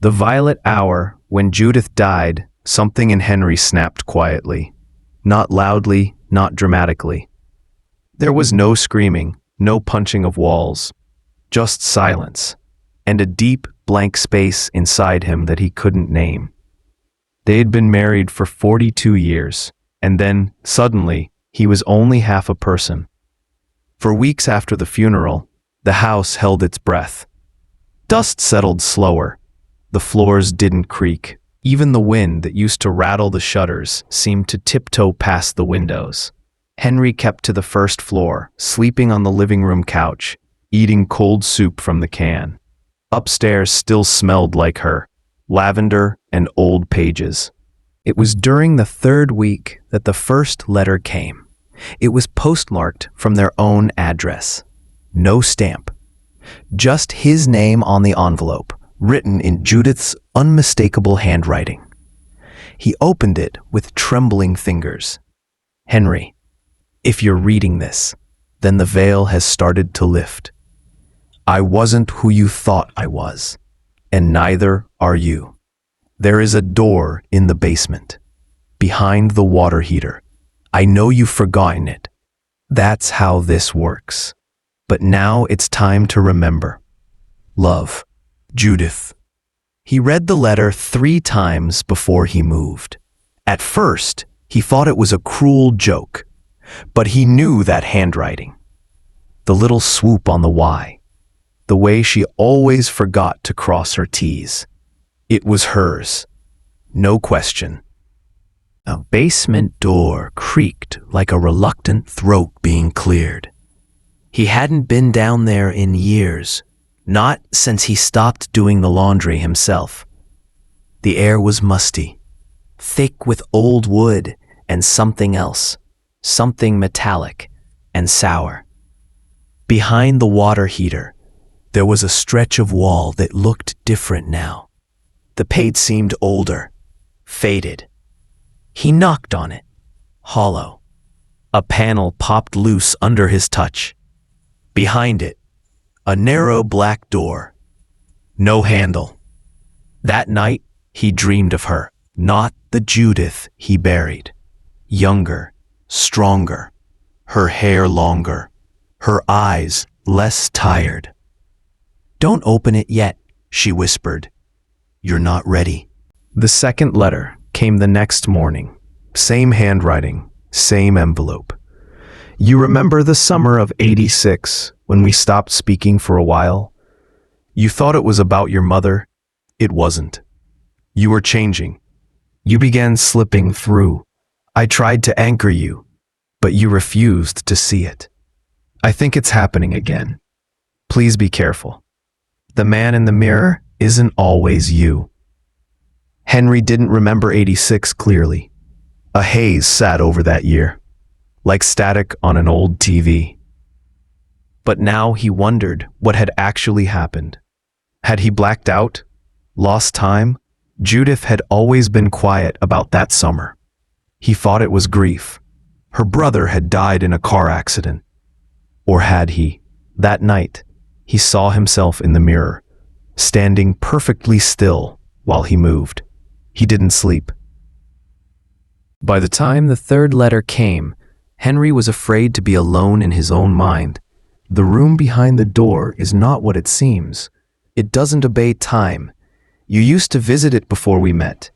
The violet hour, when Judith died, something in Henry snapped quietly. Not loudly, not dramatically. There was no screaming, no punching of walls, just silence, and a deep, blank space inside him that he couldn't name. They had been married for 42 years, and then, suddenly, he was only half a person. For weeks after the funeral, the house held its breath. Dust settled slower. The floors didn't creak. Even the wind that used to rattle the shutters seemed to tiptoe past the windows. Henry kept to the first floor, sleeping on the living room couch, eating cold soup from the can. Upstairs still smelled like her, lavender and old pages. It was during the third week that the first letter came. It was postmarked from their own address. No stamp. Just his name on the envelope, written in Judith's unmistakable handwriting. He opened it with trembling fingers. Henry, if you're reading this, then the veil has started to lift. I wasn't who you thought I was, and neither are you. There is a door in the basement, behind the water heater. I know you've forgotten it. That's how this works. But now it's time to remember. Love, Judith. He read the letter 3 times before he moved. At first, he thought it was a cruel joke, but he knew that handwriting. The little swoop on the Y. The way she always forgot to cross her T's. It was hers. No question. A basement door creaked like a reluctant throat being cleared. He hadn't been down there in years, not since he stopped doing the laundry himself. The air was musty, thick with old wood and something else, something metallic and sour. Behind the water heater, there was a stretch of wall that looked different now. The paint seemed older, faded. He knocked on it, hollow. A panel popped loose under his touch. Behind it, a narrow black door. No handle. That night, he dreamed of her, not the Judith he buried. Younger, stronger, her hair longer, her eyes less tired. Don't open it yet, she whispered. You're not ready. The second letter came the next morning. Same handwriting, same envelope. You remember the summer of '86 when we stopped speaking for a while? You thought it was about your mother. It wasn't. You were changing. You began slipping through. I tried to anchor you, but you refused to see it. I think it's happening again. Please be careful. The man in the mirror isn't always you. Henry didn't remember '86 clearly. A haze sat over that year, like static on an old TV. But now he wondered what had actually happened. Had he blacked out? Lost time? Judith had always been quiet about that summer. He thought it was grief. Her brother had died in a car accident. Or had he? That night, he saw himself in the mirror, standing perfectly still while he moved. He didn't sleep. By the time the third letter came, Henry was afraid to be alone in his own mind. The room behind the door is not what it seems. It doesn't obey time. You used to visit it before we met.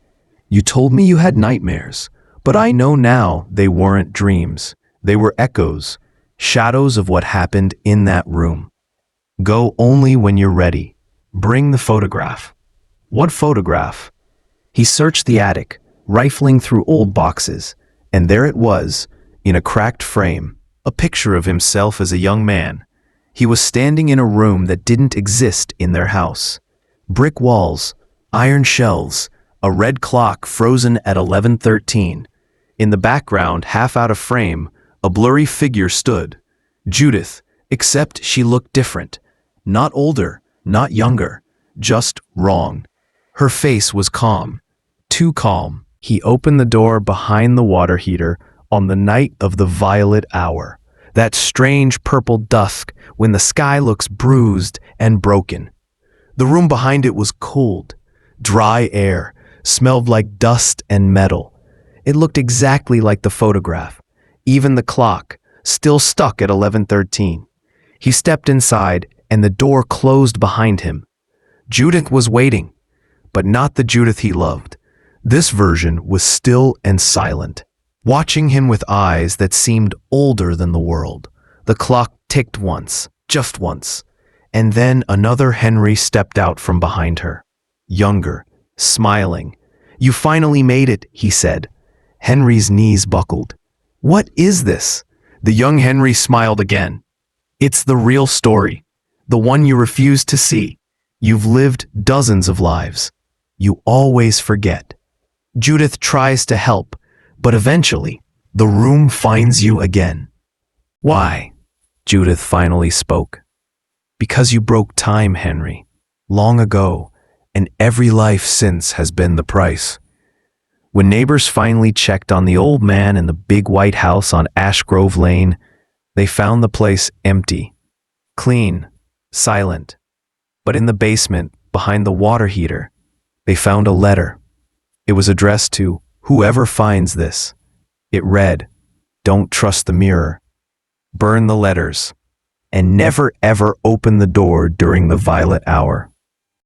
You told me you had nightmares, but I know now they weren't dreams. They were echoes, shadows of what happened in that room. Go only when you're ready. Bring the photograph. What photograph? He searched the attic, rifling through old boxes, and there it was, in a cracked frame, a picture of himself as a young man. He was standing in a room that didn't exist in their house. Brick walls, iron shelves, a red clock frozen at 11:13. In the background, half out of frame, a blurry figure stood. Judith, except she looked different. Not older, not younger, just wrong. Her face was calm, too calm. He opened the door behind the water heater on the night of the violet hour, that strange purple dusk when the sky looks bruised and broken. The room behind it was cold. Dry air, smelled like dust and metal. It looked exactly like the photograph. Even the clock, still stuck at 11:13. He stepped inside, and the door closed behind him. Judith was waiting, but not the Judith he loved. This version was still and silent, watching him with eyes that seemed older than the world. The clock ticked once, just once, and then another Henry stepped out from behind her. Younger, smiling. "You finally made it," he said. Henry's knees buckled. "What is this?" The young Henry smiled again. "It's the real story, the one you refuse to see. You've lived dozens of lives. You always forget." Judith tries to help, but eventually, the room finds you again. "Why?" Judith finally spoke. "Because you broke time, Henry. Long ago, and every life since has been the price." When neighbors finally checked on the old man in the big white house on Ash Grove Lane, they found the place empty, clean, silent. But in the basement, behind the water heater, they found a letter. It was addressed to whoever finds this. It read, "Don't trust the mirror. Burn the letters. And never ever open the door during the violet hour."